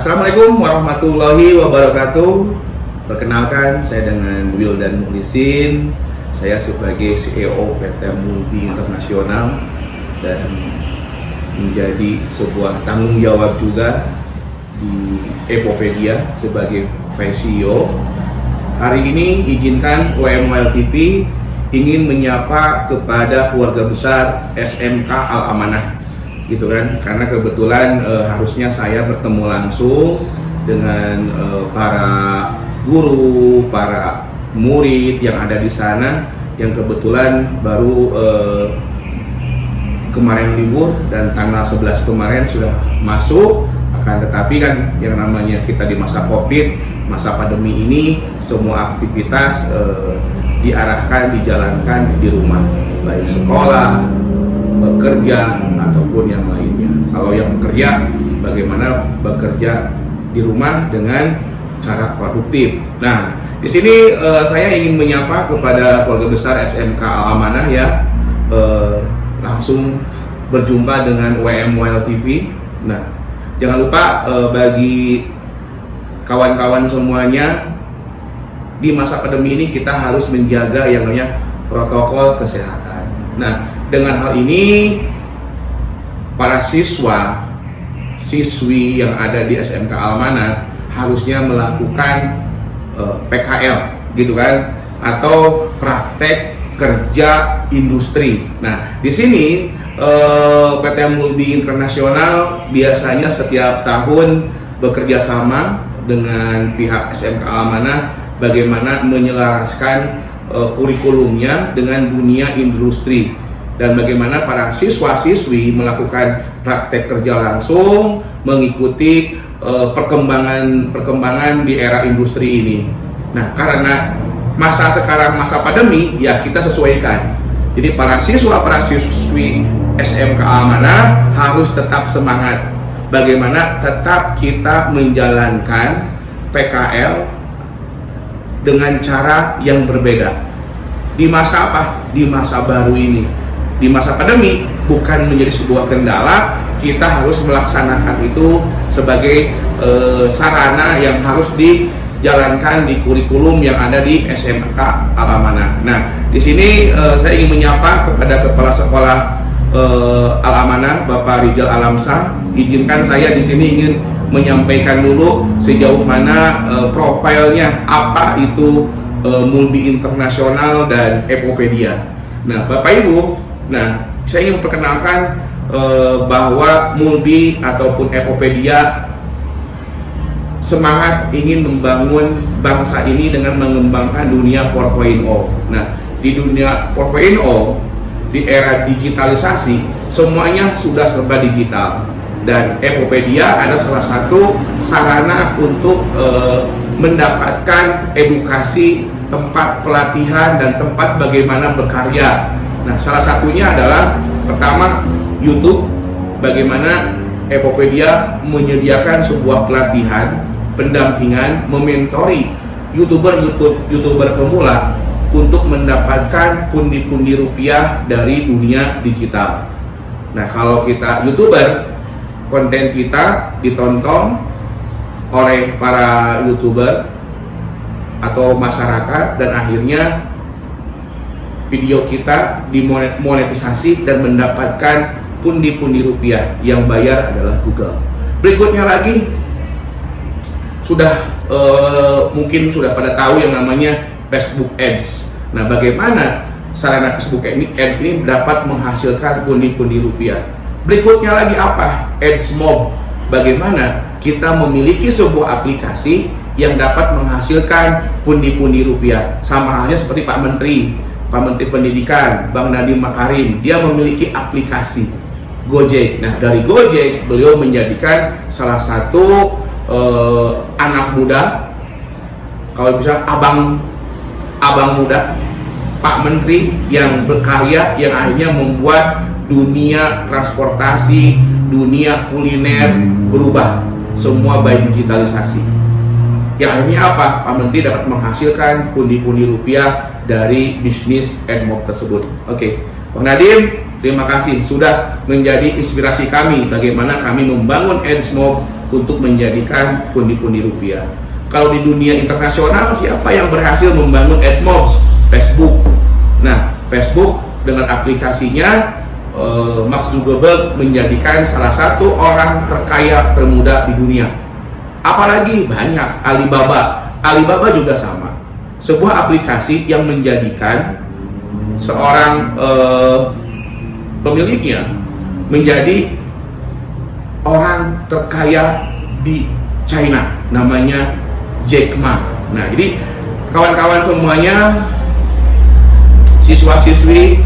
Assalamualaikum warahmatullahi wabarakatuh. Perkenalkan, saya dengan Wildan Muhlisin. Saya sebagai CEO PT Mulbi Internasional dan menjadi sebuah tanggung jawab juga di Epopedia sebagai Vice CEO. Hari ini izinkan WMWL TV ingin menyapa kepada keluarga besar SMK Al-Amanah, gitu kan? Karena kebetulan harusnya saya bertemu langsung dengan para guru, para murid yang ada di sana, yang kebetulan baru kemarin libur dan tanggal 11 kemarin sudah masuk. Akan tetapi kan yang namanya kita di masa Covid, masa pandemi ini, semua aktivitas diarahkan, dijalankan di rumah, baik sekolah, bekerja, ataupun yang lainnya. Kalau yang bekerja, bagaimana bekerja di rumah dengan cara produktif. Nah, di sini saya ingin menyapa kepada keluarga besar SMK Al-Amanah ya, langsung berjumpa dengan WMWL TV. Nah, jangan lupa bagi kawan-kawan semuanya, di masa pandemi ini kita harus menjaga yang namanya protokol kesehatan. Nah, dengan hal ini para siswi yang ada di SMK Al-Amanah harusnya melakukan PKL, gitu kan, atau praktek kerja industri. Nah, di sini PT Mulbi Internasional biasanya setiap tahun bekerja sama dengan pihak SMK Al-Amanah bagaimana menyelaraskan kurikulumnya dengan dunia industri dan bagaimana para siswa-siswi melakukan praktek kerja langsung mengikuti perkembangan di era industri ini. Nah, karena masa sekarang masa pandemi, ya kita sesuaikan. Jadi para siswi SMK Al-Amanah harus tetap semangat. Bagaimana tetap kita menjalankan PKL dengan cara yang berbeda. Di masa apa? Di masa baru ini. Di masa pandemi bukan menjadi sebuah kendala, kita harus melaksanakan itu sebagai sarana yang harus dijalankan di kurikulum yang ada di SMK Al-Amanah. Nah, di sini saya ingin menyapa kepada Kepala Sekolah Al-Amanah, Bapak Rizal Alamsa. Izinkan saya di sini ingin menyampaikan dulu sejauh mana profilnya, apa itu Mulbi Internasional dan Epopedia. Nah, Bapak Ibu, saya ingin memperkenalkan bahwa Mulbi ataupun Epopedia semangat ingin membangun bangsa ini dengan mengembangkan dunia 4.0. Nah, di dunia 4.0, di era digitalisasi, semuanya sudah serba digital. Dan Epopedia adalah salah satu sarana untuk mendapatkan edukasi, tempat pelatihan, dan tempat bagaimana berkarya. Nah, salah satunya adalah pertama YouTube, bagaimana Epopedia menyediakan sebuah pelatihan, pendampingan, mementori YouTuber pemula untuk mendapatkan pundi-pundi rupiah dari dunia digital. Nah, kalau kita YouTuber, konten kita ditonton oleh para YouTuber atau masyarakat dan akhirnya video kita dimonetisasi dan mendapatkan pundi-pundi rupiah, yang bayar adalah Google. Berikutnya lagi, mungkin sudah pada tahu yang namanya Facebook Ads. Nah, bagaimana sarana Facebook Ads ini dapat menghasilkan pundi-pundi rupiah? Berikutnya lagi apa? AdsMob. Bagaimana kita memiliki sebuah aplikasi yang dapat menghasilkan pundi-pundi rupiah. Sama halnya seperti Pak Menteri Pendidikan, Bang Nadiem Makarim, dia memiliki aplikasi Gojek. Nah, dari Gojek beliau menjadikan salah satu anak muda, kalau bisa abang muda, Pak Menteri yang berkarya, yang akhirnya membuat dunia transportasi, dunia kuliner berubah, semua by digitalisasi. Yang akhirnya apa? Pak Menteri dapat menghasilkan pundi-pundi rupiah dari bisnis AdsMob tersebut. Oke, Bang Nadiem, terima kasih sudah menjadi inspirasi kami bagaimana kami membangun AdsMob untuk menjadikan pundi-pundi rupiah. Kalau di dunia internasional, siapa yang berhasil membangun AdMobs? Facebook. Nah, Facebook dengan aplikasinya Mark Zuckerberg menjadikan salah satu orang terkaya termuda di dunia. Apalagi banyak, Alibaba juga sama. Sebuah aplikasi yang menjadikan seorang pemiliknya menjadi orang terkaya di China, namanya Jack Ma. Nah, jadi kawan-kawan semuanya, siswa-siswi,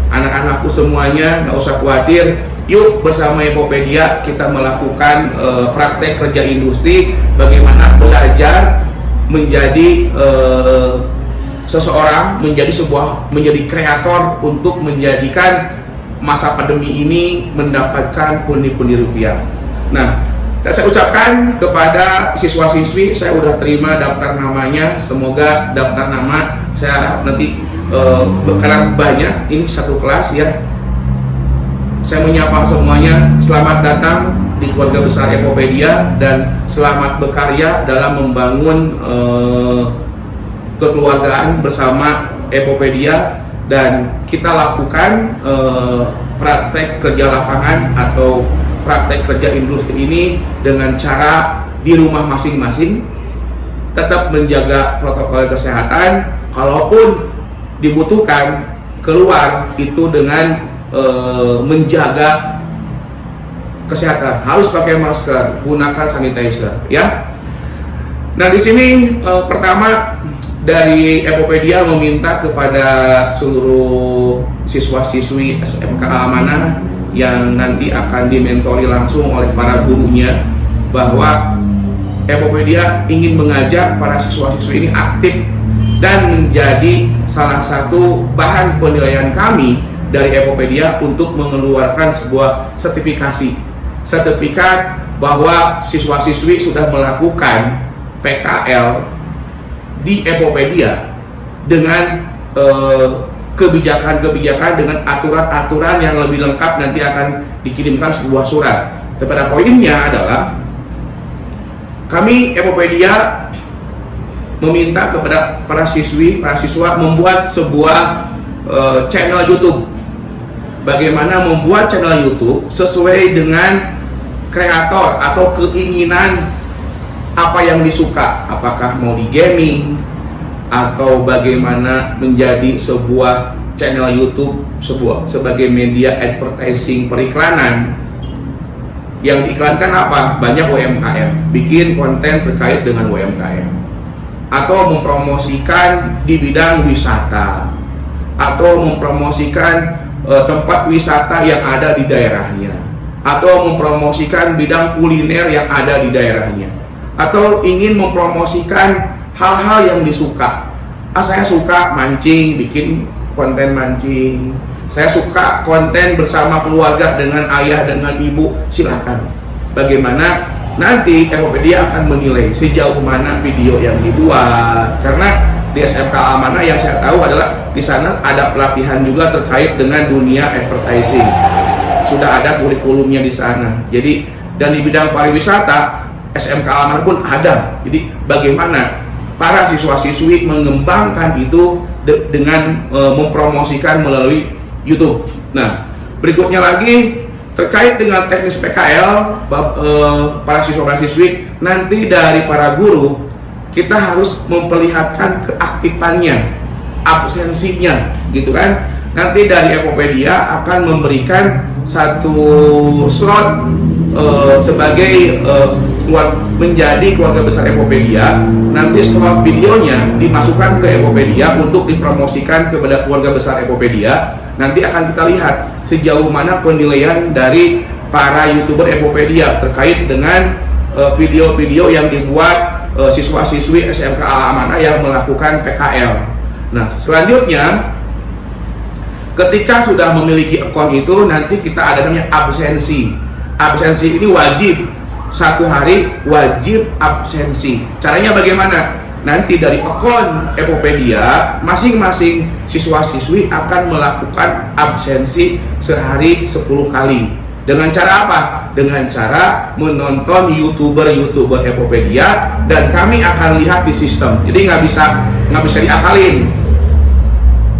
anak-anakku semuanya, nggak usah khawatir. Yuk bersama Epopedia kita melakukan praktek kerja industri, bagaimana belajar menjadi seseorang, menjadi kreator untuk menjadikan masa pandemi ini mendapatkan pundi-pundi rupiah. Nah, dan saya ucapkan kepada siswa-siswi, saya udah terima daftar namanya. Semoga daftar nama saya nanti karena banyak, ini satu kelas ya. Saya menyapa semuanya, selamat datang di keluarga besar Epopedia dan selamat berkarya dalam membangun kekeluargaan bersama Epopedia, dan kita lakukan praktek kerja lapangan atau praktek kerja industri ini dengan cara di rumah masing-masing, tetap menjaga protokol kesehatan, kalaupun dibutuhkan keluar itu dengan menjaga kesehatan, harus pakai masker, gunakan sanitizer ya. Nah, di sini pertama dari Epopedia meminta kepada seluruh siswa-siswi SMK Amanah yang nanti akan dimentori langsung oleh para gurunya, bahwa Epopedia ingin mengajak para siswa-siswi ini aktif dan menjadi salah satu bahan penilaian kami dari Epopedia untuk mengeluarkan sebuah sertifikat bahwa siswa-siswi sudah melakukan PKL di Epopedia dengan kebijakan-kebijakan, dengan aturan-aturan yang lebih lengkap. Nanti akan dikirimkan sebuah surat. Dan pada poinnya adalah kami Epopedia meminta kepada para siswa membuat sebuah channel YouTube. Bagaimana membuat channel YouTube sesuai dengan kreator atau keinginan apa yang disuka, apakah mau di gaming atau bagaimana menjadi sebuah channel YouTube sebagai media advertising, periklanan. Yang diiklankan apa? Banyak UMKM, bikin konten terkait dengan UMKM, atau mempromosikan di bidang wisata, atau mempromosikan tempat wisata yang ada di daerahnya, atau mempromosikan bidang kuliner yang ada di daerahnya, atau ingin mempromosikan hal-hal yang disuka. Saya suka mancing, bikin konten mancing. Saya suka konten bersama keluarga dengan ayah, dengan ibu, silakan. Bagaimana nanti Epopedia akan menilai sejauh mana video yang dibuat. Karena di SMK Amanah yang saya tahu adalah di sana ada pelatihan juga terkait dengan dunia advertising. Sudah ada kurikulumnya di sana. Jadi, dan di bidang pariwisata SMK Amanah pun ada. Jadi bagaimana para siswa-siswi mengembangkan itu dengan mempromosikan melalui YouTube. Nah, berikutnya lagi terkait dengan teknis PKL, para siswa-siswi nanti dari para guru kita harus memperlihatkan keaktifannya, absensinya, gitu kan? Nanti dari Epopedia akan memberikan satu slot sebagai menjadi keluarga besar Epopedia. Nanti slot videonya dimasukkan ke Epopedia untuk dipromosikan kepada keluarga besar Epopedia. Nanti akan kita lihat sejauh mana penilaian dari para YouTuber Epopedia terkait dengan video-video yang dibuat siswa-siswi SMK Amanah yang melakukan PKL. Nah, selanjutnya ketika sudah memiliki akun itu, nanti kita ada namanya absensi. Absensi ini wajib, 1 hari wajib absensi. Caranya bagaimana? Nanti dari akun Epopedia, masing-masing siswa-siswi akan melakukan absensi sehari 10 kali. Dengan cara apa? Dengan cara menonton YouTuber Epopedia, dan kami akan lihat di sistem. Jadi nggak bisa diakalin.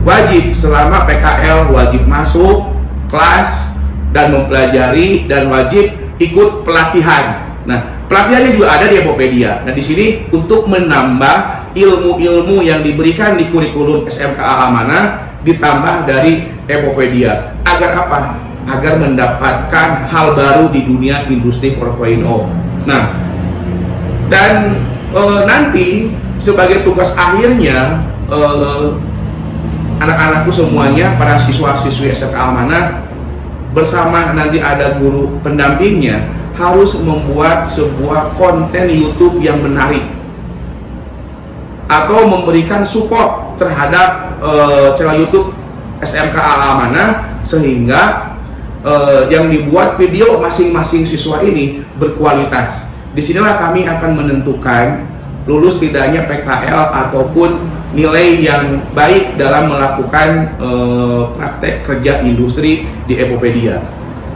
Wajib selama PKL wajib masuk kelas dan mempelajari, dan wajib ikut pelatihan. Nah, pelatihannya juga ada di Epopedia. Nah, di sini untuk menambah ilmu-ilmu yang diberikan di kurikulum SMKA Amanah ditambah dari Epopedia. Agar apa? Agar mendapatkan hal baru di dunia industri 4.0. Nah, dan nanti sebagai tugas akhirnya anak-anakku semuanya, para siswa-siswi SMK Amanah bersama nanti ada guru pendampingnya harus membuat sebuah konten YouTube yang menarik atau memberikan support terhadap channel YouTube SMK Amanah, sehingga yang dibuat video masing-masing siswa ini berkualitas. Disinilah kami akan menentukan lulus tidaknya PKL ataupun nilai yang baik dalam melakukan praktek kerja industri di Epopedia.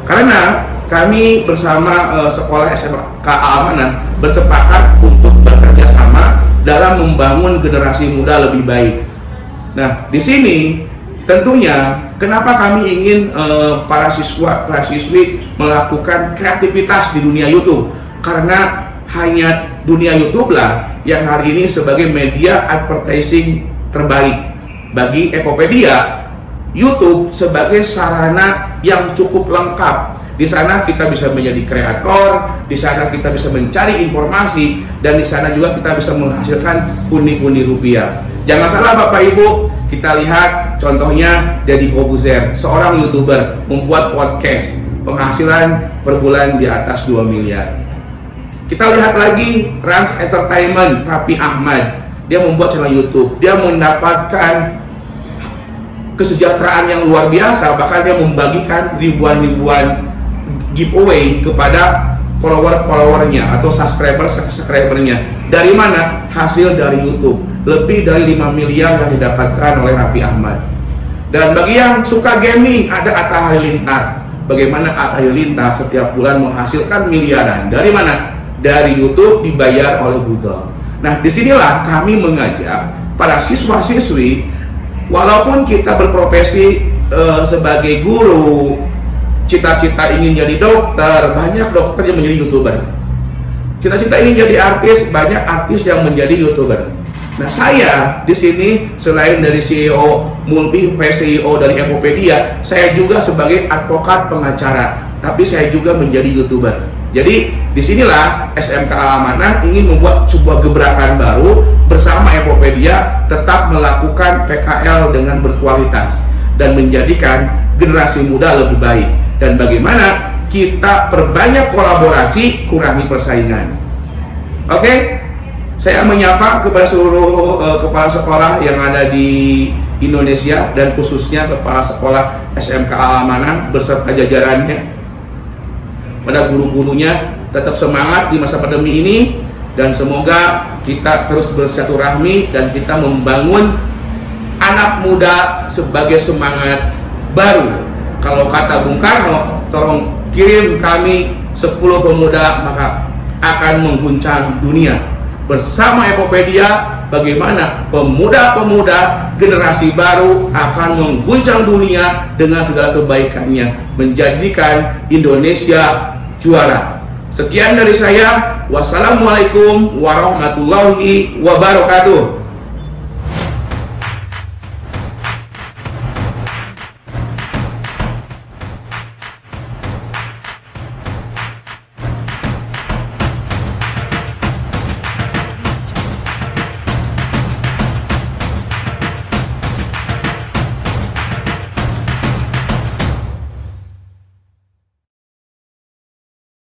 Karena kami bersama sekolah SMK Amanah bersepakat untuk bekerja sama dalam membangun generasi muda lebih baik. Nah, di sini tentunya kenapa kami ingin para siswi melakukan kreativitas di dunia YouTube? Karena hanya dunia YouTube lah yang hari ini sebagai media advertising terbaik. Bagi Epopedia, YouTube sebagai sarana yang cukup lengkap. Di sana kita bisa menjadi kreator, di sana kita bisa mencari informasi, dan di sana juga kita bisa menghasilkan pundi-pundi rupiah. Jangan salah Bapak Ibu, kita lihat contohnya Deddy Kobuzer, seorang YouTuber membuat podcast, penghasilan per bulan di atas 2 miliar. Kita lihat lagi Rans Entertainment, Raffi Ahmad, dia membuat channel YouTube, dia mendapatkan kesejahteraan yang luar biasa, bahkan dia membagikan ribuan giveaway kepada follower-followernya atau subscribernya. Dari mana? Hasil dari YouTube. Lebih dari 5 miliar yang didapatkan oleh Raffi Ahmad. Dan bagi yang suka gaming, ada Atta Halilintar. Bagaimana Atta Halilintar setiap bulan menghasilkan miliaran. Dari mana? Dari YouTube, dibayar oleh Google. Nah, disinilah kami mengajak para siswa-siswi, walaupun kita berprofesi sebagai guru, cita-cita ingin jadi dokter, banyak dokter yang menjadi YouTuber. Cita-cita ingin jadi artis, banyak artis yang menjadi YouTuber. Nah, saya di sini selain dari CEO CEO dari Epopedia, saya juga sebagai advokat pengacara, tapi saya juga menjadi YouTuber. Jadi disinilah SMK Amanah ingin membuat sebuah gebrakan baru bersama Epopedia, tetap melakukan PKL dengan berkualitas dan menjadikan generasi muda lebih baik. Dan bagaimana kita perbanyak kolaborasi, kurangi persaingan. Oke, saya menyapa kepada seluruh kepala sekolah yang ada di Indonesia, dan khususnya kepala sekolah SMK Amanah beserta jajarannya, pada guru-gurunya, tetap semangat di masa pandemi ini, dan semoga kita terus bersilaturahmi dan kita membangun anak muda sebagai semangat baru. Kalau kata Bung Karno, tolong kirim kami 10 pemuda, maka akan mengguncang dunia. Bersama Epopedia, bagaimana pemuda-pemuda generasi baru akan mengguncang dunia dengan segala kebaikannya, menjadikan Indonesia juara. Sekian dari saya. Wassalamualaikum warahmatullahi wabarakatuh.